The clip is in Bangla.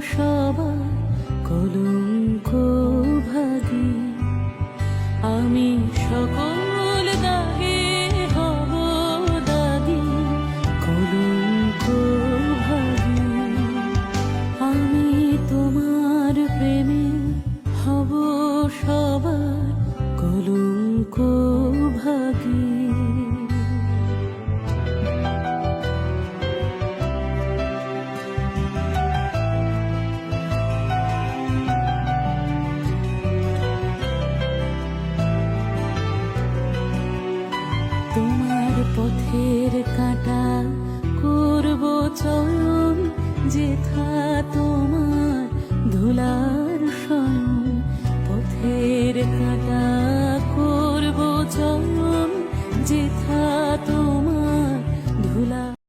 সবার কলঙ্ক ভাগী। আমি সকল দাগে হব দাগী, কলঙ্ক ভাগী। আমি তোমার প্রেমে হব সবার কলঙ্ক ভাগী। তোমার পথের কাঁটা করব চয়ন যেথা